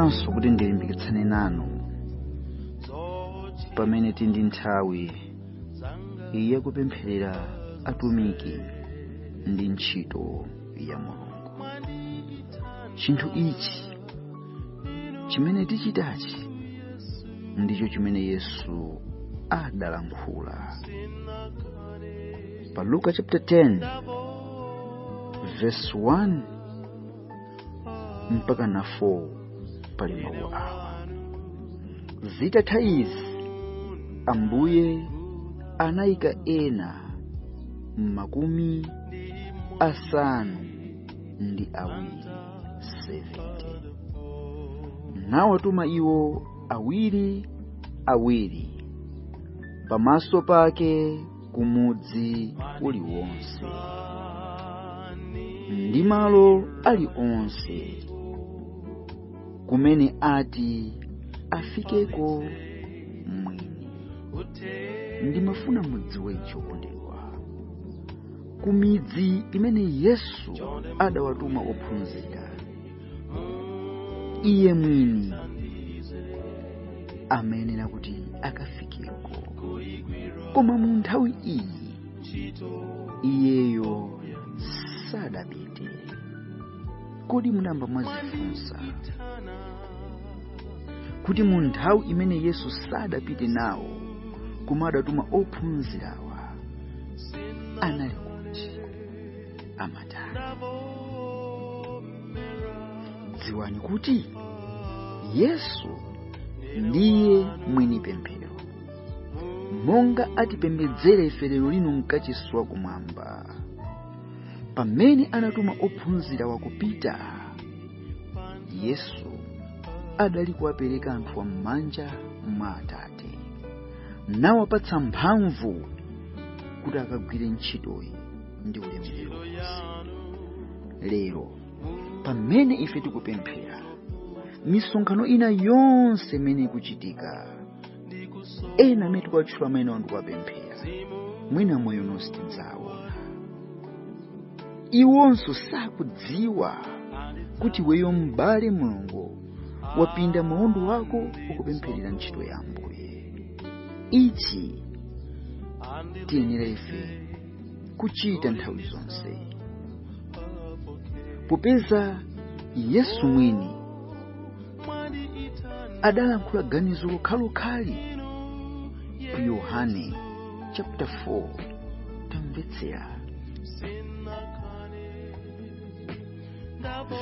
ndikubweranso kuti ndilimbikitsane nanu pamene tili ndi nthawi yakupempherera atumiki ndi ntchito ya Mulungu. Chinthu ichi chimene tichitachi ndicho chimene Yesu adalankhula pa Luka chapter 10 verse 1 mpaka na 4 pali mawu awa: zitatha izi Ambuye anayika ena 70 70, nawatuma iwo awiri pamaso pake kumudzi uliwonse ndi malo aliwonse kumene ati afikeko mwini. Ndimafuna mudziwe chokondedwa, ku midzi imene Yesu adawatuma ophunzira, iye mwini amayenera kuti akafikeko. Koma mu nthawi iyi iyeyo sadapite. Kodi munamba mwazifunsa kuti mu nthawi imene Yesu sadapite nawo koma adatuma ophunzirawa anali kuti amatani? Dziwani kuti Yesu ndiye mwini pemphero, monga atipembedzera ife lero lino mkachisi wa kumwamba. Pamene anatuma ophunzira kupita, Yesu adali kuwapereka anthu m'manja mwa Atate, nawapatsa mphamvu kuti akagwire ntchitoyi ndi ulemerero wonse. Lero pamene ife tikupemphera, misonkhano ina yonse imene ikuchitika, ena amene tikawatchula amene ndikuwapemphera, mwina moyo nonse tidzawaona. Iwonso sakudziwa kuti weyo m'bale Mulungu wapinda maondo wako ukupempherera ntchito ya Ambuye. Ichi tiyenera ife kuchita nthawi zonse, popeza Yesu mwini adalankhula ganizo lokhalokhali ku Yohane chapter 4. Tamvetsera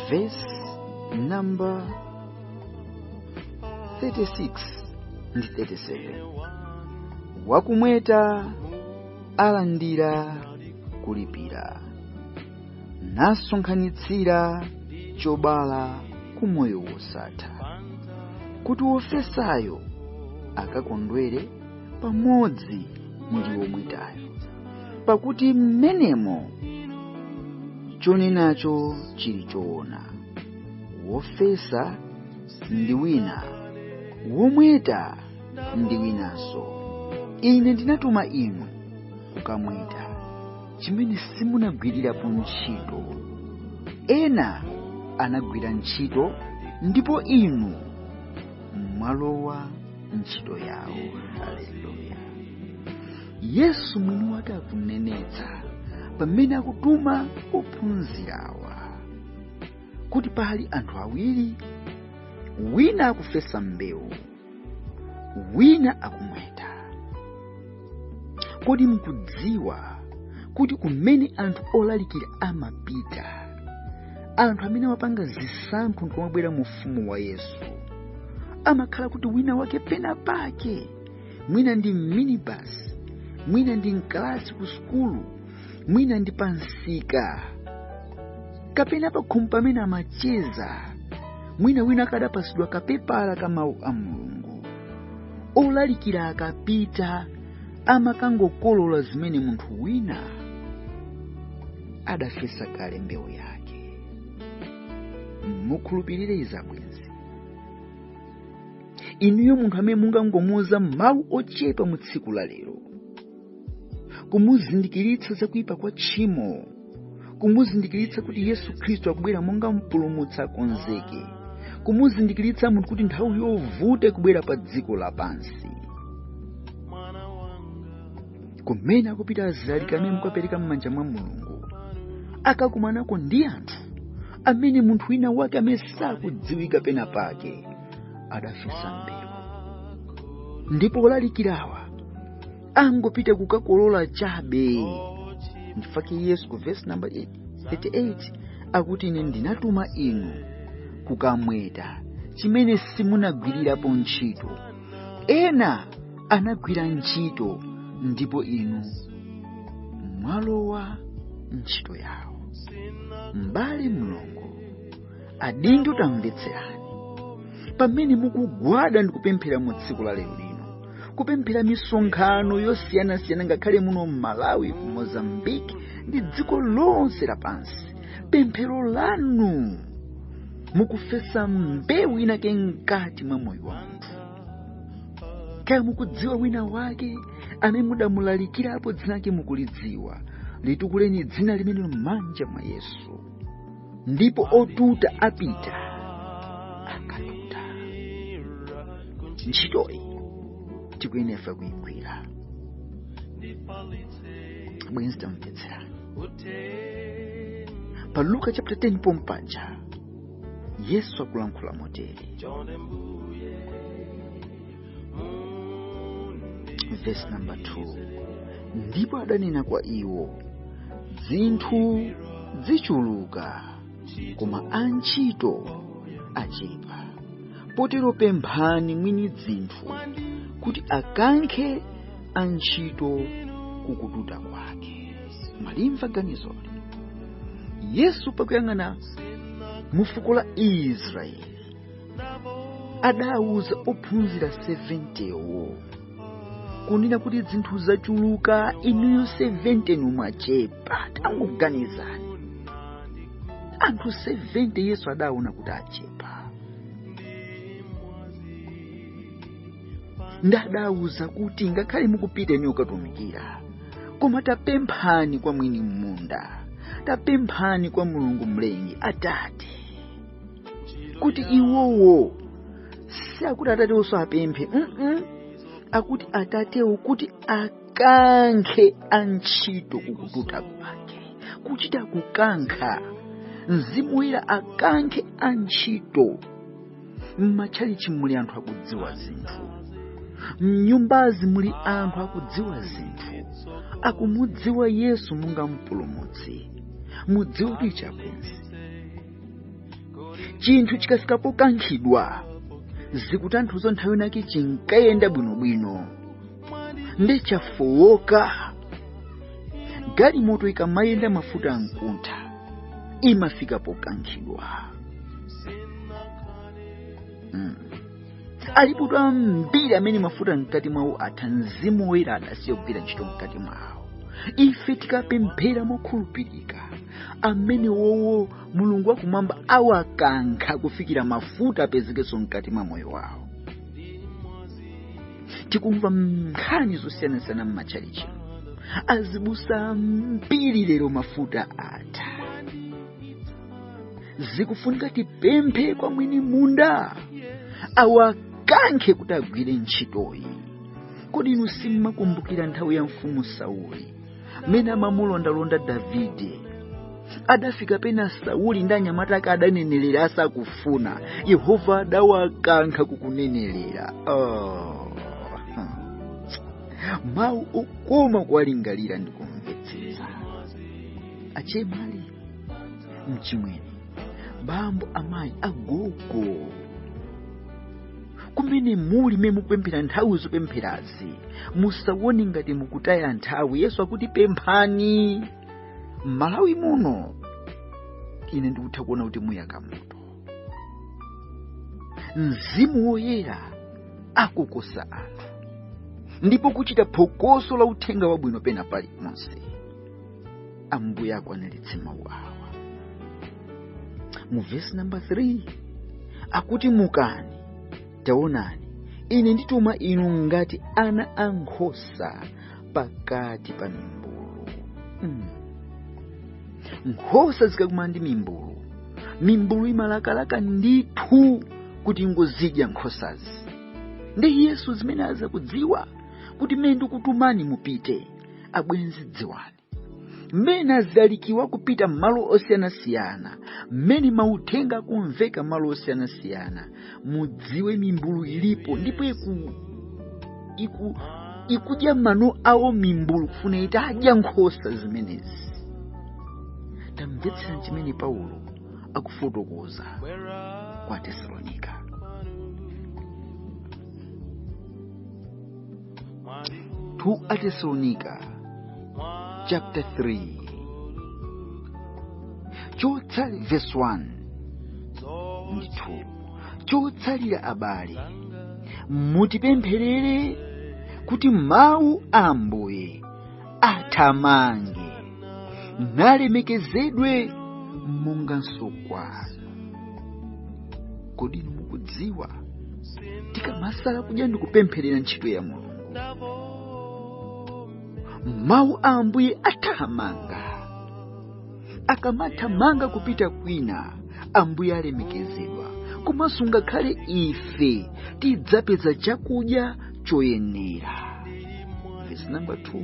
verse number 36 ndi 37. Wakumweta alandira kulipira, nasonkhanitsira chobala ku moyo wosatha, kuti wofesayo akakondwere pamodzi ndi womwetayo. Pakuti mmenemo chonenacho chili choona, wofesa ndi wina, womweta ndi winanso. Ine ndinatuma inu kukamweta chimene simunagwirirapo ntchito. Ena anagwira ntchito ndipo inu mwalowa ntchito yawo. Haleluya. Yesu mwini wake akunenetsa pamene akutuma ophunzirawa kuti pali anthu awiri, wina akufesa mbewu, wina akumweta. Kodi mukudziwa kuti kumene anthu olalikira amapita, anthu amene amapanga zisankho ndikumabwera mu ufumu wa Yesu, amakhala kuti wina wake pena pake, mwina ndi minibus, mwina ndi mkalasi ku skulu, mwina ndi pansika, kapena pa khomo pamene amacheza, mwina wina akadapasidwa kapepala ka mawu a Mulungu. Olalikira akapita amakangokolola zimene munthu wina adafesa kale mbewu yake. Mukhulupirire izabwenzi. Inuyo munthu amene mungangomuuza mawu ochepa mu tsiku la lero, kumuzindikiritsa za kuipa kwa tchimo, kumuzindikiritsa kuti Yesu Khristu akubwera monga mpulumutsi akonzeke, kumuzindikiritsa munthu kuti nthawi yovuta kubwera pa dziko lapansi, kumene akupita alaliki amene mukapereka m'manja mwa Mulungu, akakumanako ndi anthu amene munthu wina wake amene sakudziwika pena pake adafesa mbewu, ndipo olalikirawa angopita kukakolola chabe. Ndifake Yesu ku verse number 38 akuti ine ndinatuma inu kukamweta chimene simunagwirirapo ntchito, ena anagwira ntchito ndipo inu mwalowa ntchito yawo. M'bale mlongo, adindo tamvetserani pamene mukugwada ndi kupemphera mu tsiku la lero lino, kupemphera misonkhano yosiyanasiyana ngakhale muno Malawi, ku Mozambique ndi dziko lonse lapansi. Pemphero lanu mukufesa mbewu inake mkati mwa moyo wa munthu. Kaya mukudziwa wina wake amene mudamulalikirapo dzina lake mukulidziwa, litukuleni dzina limene m'manja mwa Yesu, ndipo otuta apita akatuta. Ntchitoyi tikuyenera kuyigwira. Bwenzi tamvetserani. Pa Luka chapter 10 pompanja Yesu akulankhula motere. Verse number 2. Ndipo adanena kwa iwo, zinthu zichuluka koma antchito achepa. Potero pemphani mwini zinthu kuti akankhe antchito kukututa kwake. Malimva ganizoli. Yesu pakuyang'ana mu fuko la Israeli adawuza ophunzira 70wo kunena kuti zinthu zachuluka, inuyo 70 mwachepa. Tangoganizani, anthu 70 Yesu adaona kuti achepa. Ndadawuza kuti ngakhale mukupita inu kukatumikira, koma tapemphani kwa mwini munda, tapemphani kwa Mulungu mlengi Atate, kuti iwowo si akuti Atatewo so apemphe, akuti Atatewo kuti akankhe antchito kukututa kwake. Kuchita kukankha, Mzimu Woyera akankhe antchito. M'matchalichi muli anthu akudziwa zinthu, m'nyumbazi muli anthu akudziwa zinthu, akumudziwa Yesu munga mpulumutsi, mudziwa kuti chabwenzi. Chinthu chikafikapo kankhidwa, zikutanthauza nthawi nake chinkayenda bwinobwino, ndi chafowoka. Galimoto ikamayenda mafuta ankuntha, imafika pokankhidwa. Alipo ambiri amene mafuta mkati mwawo atha, Mzimu Woyera adasiya kugwira ntchito mkati mwawo. Ife tikapemphera mokhulupirika, amene wowo Mulungu wakumwamba awakankha kufikira mafuta apezekenso mkati mwa moyo wawo. Tikumva nkhani zosiyanasiyana m'matchalichi, azibusa mbiri lero mafuta atha. Zikufunika tipemphe kwa mwini munda awakankhe kuti agwire ntchitoyi. Kodi inu simmakumbukira nthawi ya mfumu Sauli mene amamulondalonda Davide? Adafika pena Sauli ndi anyamata ake adanenelera asakufuna, Yehova adawakankha kukunenelera. Mawu okoma kuwalingalira ndi kumvetsetsa. Achemali, mchimwene, bambo, amayi, agogo, kumene muli mmene mupemphera nthawi zopempherazi, musawone ngati mukutaya nthawi. Yesu akuti pemphani. Malawi muno ine ndikutha kuona kuti muyaka moto. Mzimu Woyera akukosa anthu, ndipo kuchita phokoso la uthenga wabwino pena pali monse. Ambuye akwaniritse mawu awa. Mu verse number 3 akuti mukani, taonani, ine ndituma inu ngati ana ankhosa pakati pa mimbulu. Nkhosa zikakumana ndi mimbulu, mimbulu imalakalaka ndithu kuti ngozidya nkhosazi. Ndi Yesu zimene azakudziwa kuti mmene ndikutumani mupite. Abwenzi dziwani, mmene azidalikiwa kupita m'malo osiyanasiyana, mmene mauthenga akumveka m'malo osiyanasiyana, mudziwe mimbulu ilipo ndipo ikudya mano awo mimbulu kufuna itadya nkhosa zimenezi. Tamvetsera chimene Paulo akufotokoza kwa Tesalonika. 2 Atesalonika chapter 3 verse 1 ndi 2. Chotsalira abale, mutipempherere kuti mawu a Ambuye athamange nalemekezedwe monganso kwanu. Kodi mukudziwa tikamasala kudya ndi kupempherera ntchito ya Mulungu, mawu a Ambuye athamanga. Akamathamanga kupita kwina, Ambuye alemekezedwa. Komanso ngakhale ife tidzapeza chakudya choyenera. Verse number 2.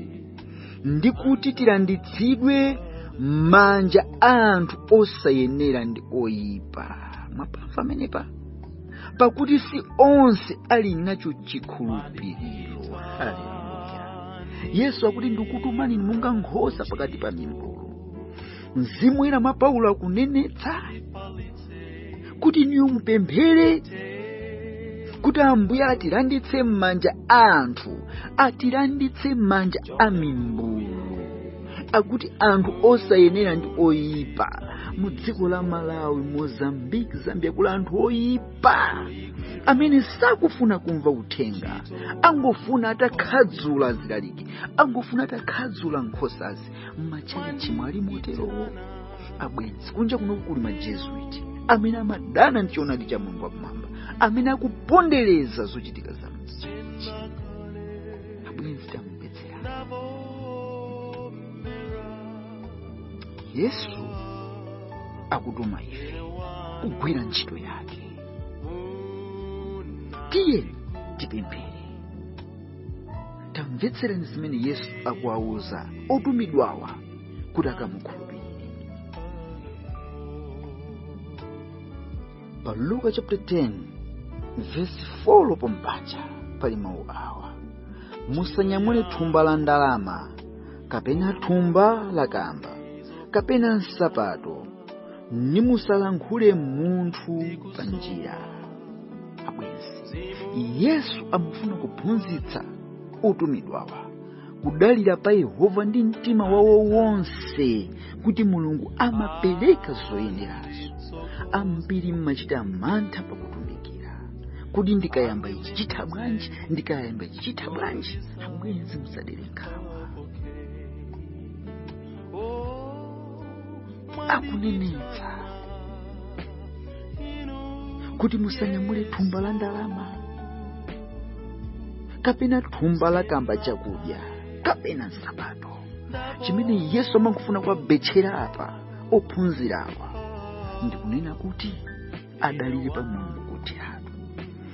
Ndikuti tilanditsidwe manja anthu osayenera ndi oyipa. Mwapamva amenepa? Pakuti si onse ali nacho chikhulupiriro. Haleluya. Yesu akuti ndikutumani monga nkhosa pakati pa mimbulu. Mzimu Woyera mwa Paulo akunenetsa kuti niyo mupemphere kuti Ambuye atilanditse m'manja anthu, atilanditse m'manja a mimbulu. Akuti anthu osayenera ndi oyipa. Mu dziko la Malawi, Mozambique, Zambia kula anthu oyipa amene sakufuna kumva uthenga, angofuna atakhadzula azilaliki, angofuna atakhadzula nkhosazi. M'matchalichi mwali moterowo. Abwenzi, kunja kuno kuli majesuiti amene amadana ndi choonadi cha Mulungu wamwamba, amene akupondereza zochitika za mchechi. Abwenzi, tamumvetsera. Yesu akutuma ife kugwira ntchito yake. Tiye tipemphere. Tamvetserani zimene Yesu akuwauza otumidwawa kuti akamukhulupirire. Pa Luka chapter 10 verse 4 pompacha pali mawu awa: musanyamule thumba la ndalama, kapena thumba la kamba, kapena nsapato, nimusalankhule munthu pa njira. Abwenzi, Yesu amafuna kuphunzitsa otumidwawa kudalira pa Yehova ndi mtima wawo wonse, kuti Mulungu amapereka zoyenerazo. Ambiri mmachita mantha pakutumikira, kuti ndikayamba ichi chitha bwanji, ndikayamba ichi chitha bwanji. Abwenzi, musadere nkhawa. Akunenetsa kuti musanyamule thumba la ndalama, kapena thumba la kamba chakudya, kapena nsapato. Chimene Yesu amangofuna kuwabetchera apa ophunzirawa ndikunena kuti adalire pa Mulungu kuti atu,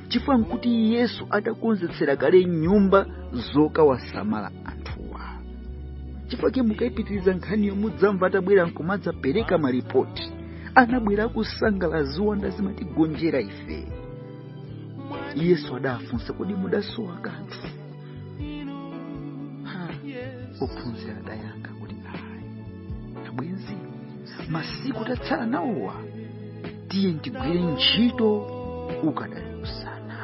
chifukwa nkuti Yesu adakonzetsera kale nyumba zokawasamala anthuwa. Chifukwa ke mukayipitiriza nkhaniyo mudzamva atabwera nkumadzapereka malipoti. Anabwera kusangala ziwanda zimatigonjera ife. Yesu adafunsa, kodi mudasowa kanthu? Ophunzira adayankha kuti ayi. Abwenzi, masiku tatsala nawowa, tiye ntigwire ntchito ukadali usana.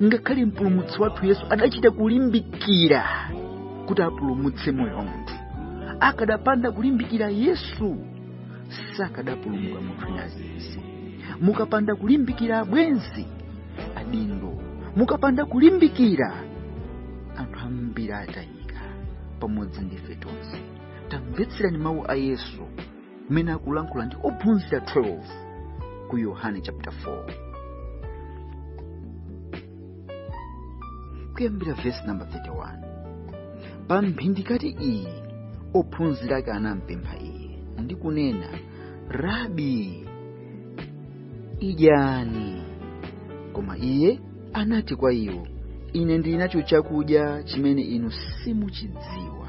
Ngakhale mpulumutsi wathu Yesu adachita kulimbikira kuti apulumutse moyo wa munthu. Akadapanda kulimbikira Yesu, sakadapulumuka munthu aliyense. Mukapanda kulimbikira abwenzi, adindo, mukapanda kulimbikira, anthu ambiri atayika pamodzi ndife tonse. Tamvetserani mawu a Yesu mmene akulankhula ndi ophunzira 12 ku Yohane chapter 4 kuyambira verse number 31. Pa mphindikati iyi ophunzira ake anampempha iye ndi kunena, Rabi, idyani. Koma iye anati kwa iwo, ine ndili nacho chakudya chimene inu simuchidziwa.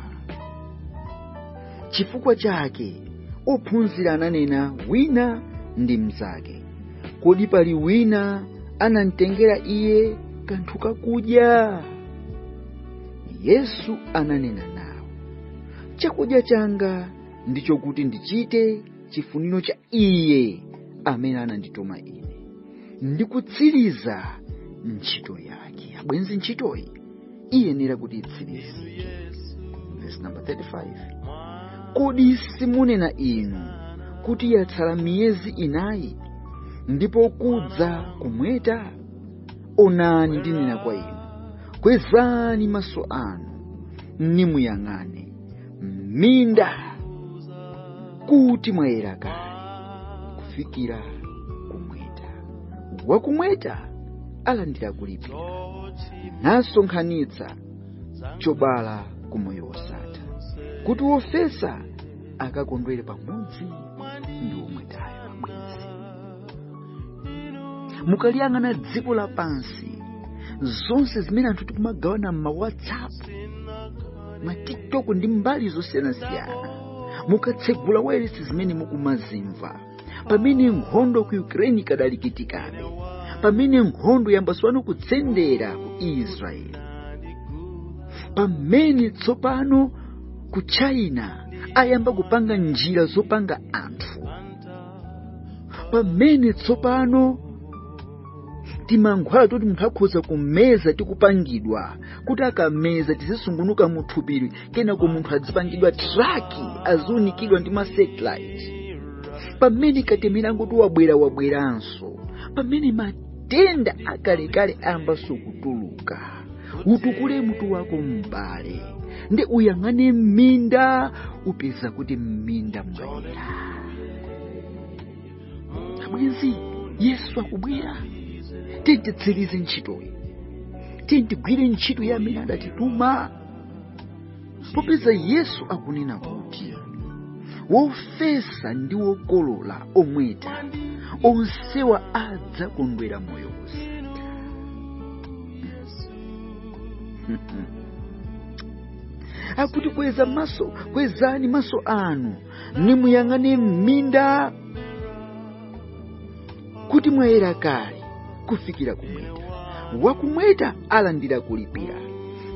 Chifukwa chake ophunzira ananena wina ndi mnzake, kodi pali wina anamtengera iye kanthu kakudya? Yesu ananena nawo, chakudya changa ndicho kuti ndichite chifuniro cha iye amene anandituma ine, ndikutsiriza ntchito yake. Abwenzi, ntchitoyi iyenera kuti itsirizike. Verse number 35. Kodi simunena inu kuti yatsala miyezi 4 ndipo kudza kumweta? Onani ndinena kwa inu, kwezani maso anu nimuyang'ane minda kuti mwayera kale kufikira kumweta. Wakumweta alandira kulipira, nasonkhanitsa chobala ku moyo wosatha, kuti wofesa akakondwere pamodzi ndi omwetayo. Abwenzi, mukaliyang'ana dziko lapansi, zonse zimene anthu tikumagawana ma WhatsApp, ma TikTok ndi mbali zosiyanasiyana, mukatsegula wailesi zimene mukumazimva, pamene nkhondo ku Ukraine ikadalikitikabe, pamene nkhondo yambaswano kutsendera ku Israeli, pamene tsopano ku China ayamba kupanga njira zopanga anthu, pamene tsopano timankhwala toti munthu akhoza kumeza tikupangidwa, kuti akameza tizisungunuka muthupiri, kenako munthu adzipangidwa traki aziunikidwa ndi ma satellite, pamene katemirango wabweranso, pamene matenda akalekale ayambanso kutuluka. Utukule mutu wako m'bale, ndi uyang'ane m'minda, upeza kuti m'minda mwayera. Abwenzi, Yesu akubwera. Titsirize ntchitoyi, tigwire ntchito ya amene adatituma. Popeza Yesu akunena kuti wofesa ndi wokolola omweta onsewa adzakondwera moyo wosatha. Akuti kwezani maso anu nimuyang'ane m'minda kuti mwayera kale kufikira kumweta. Wakumweta alandira kulipira,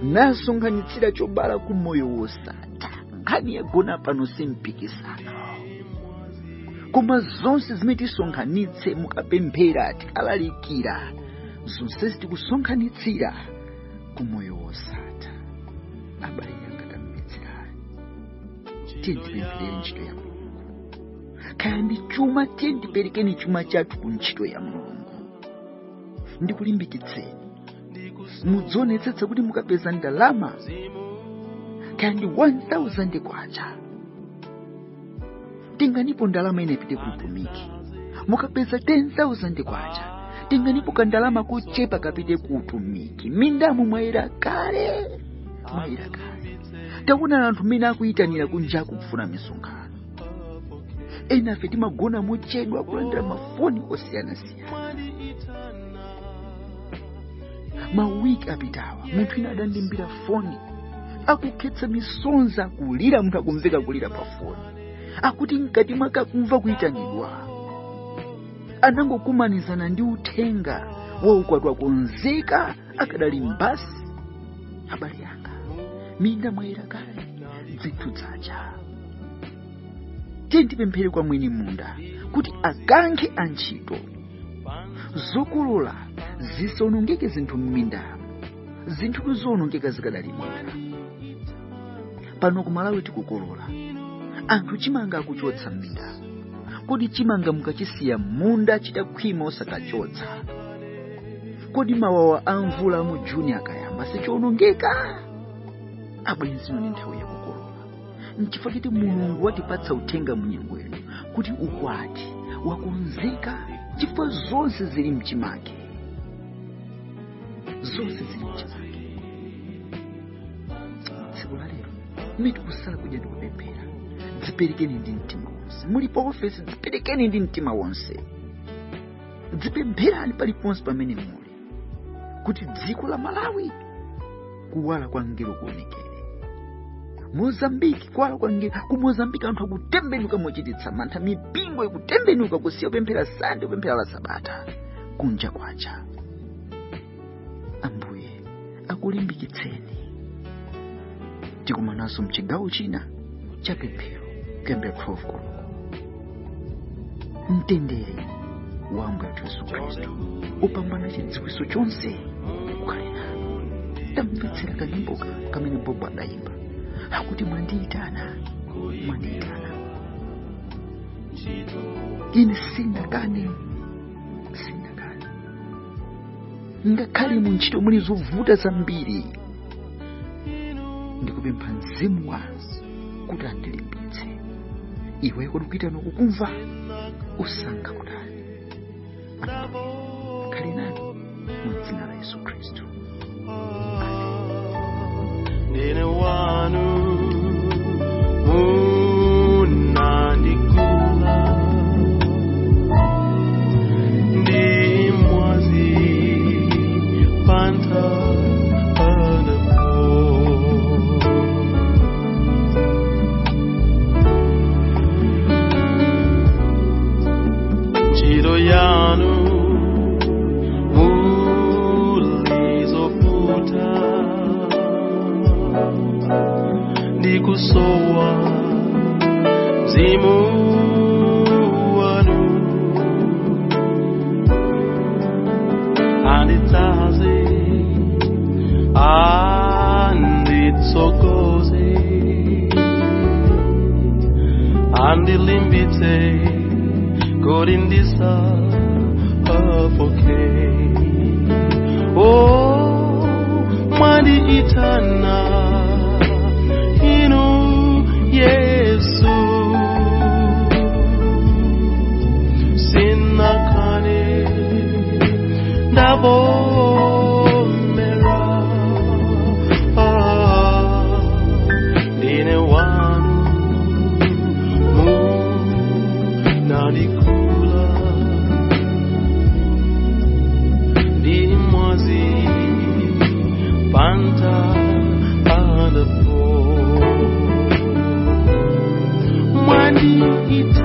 nasonkhanitsira chobala ku moyo wosatha. Nkhani yagona pano simpikisano, koma zonse zimene tisonkhanitse mukapemphera tikalalikira, zonse tikusonkhanitsira ku moyo wosatha. Abale yanga tamvetserayi, tipemphere ntchito ya Mulungu. Kaya ndi chuma, tiperekeni chuma chathu ku ntchito ya Mulungu. Ndikulimbikitseni mudzionetsetsa kuti mukapeza ndalama, kaya ndi 1000 kwacha, tenganipo ndalama ine ipite kuutumiki. Mukapeza 10,000 kwacha, tenganipo kandalama kochepa kapite kuutumiki. Mindamu mwayera kale, mwayera kale. Taona anthu mene akuyitanira kunjaku kufuna misonkhano, ena afe timagona mochedwa kulandira mafoni osiyanasiyana. Mawiki apitawa munthu ina adandimbira foni, akukhetsa misonzi, kulira, munthu akumveka kulira pa foni, akuti mkati mwake akumva kuyitanidwa, anangokumanizana ndi uthenga wa ukwati wakonzeka, akadali mbasi. Abale yanga, minda mwayera kale, dzithu dzacha. Tipemphere kwa mwini munda kuti akankhe antchito zokolola zisonongeke zinthu m'minda, zinthu zonongeka zikadali minda. Pano ku Malawi tikukolola, anthu chimanga akuchotsa m'minda. Kodi chimanga mukachisiya munda chitakhwima osakachotsa, kodi mawawa a mvula mu Juni akayamba sichonongeka? Abwenzi, ni nthawi yakukolola. N'chifukwa choti Mulungu watipatsa uthenga munyengo ino kuti ukwati wakonzeka, chifukwa zonse zili mchimake, zonse zili mchimake. Tsiku la lero mitu kusala kudya ndi kupemphera, dziperekeni ndi mtima wonse. Mulipo ofesi, dziperekeni ndi mtima wonse. dzipempherani paliponse pamene muli kuti dziko la Malawi kuwala kwa ngelo kuonekere. Mozambiki kuwala kwa ngelo. Ku Mozambiki anthu akutembenuka mochititsa mantha, mipingo ikutembenuka kusiya kupemphera Sande kupemphera la Sabata kunja kwacha. Ambuye akulimbikitseni. Tikumananso mchigawo china cha pemphero kuyambira 12 koloko. Mtendere wa Ambuye Yesu Khristu upambana chidziwitso chonse ukhale nanu. Tamvetsera kanyimbo kamene Bobo adayimba akuti mwandiyitana. Ine sindakane. Ngakhale mu ntchito muli zovuta zambiri, ndikupempha Mzimu wanu kuti andilimbitse. Iwe kudukitana kukumva usankha kutani. Khale nanu mu dzina la Yesu Khristu. Ndine wanu munandikula, ndi mwazi panta panapo. Ntchito yanu mulizofuta, ndikusowa Mzimu wanu andidzaze anditsogoze andilimbitse kuti ndisafoke. Oh, mwandiyitana inu Yesu, sinakane ndavomera. Ndine wanu munandikula, ndi mwazi panta panapo. Mwandiyitana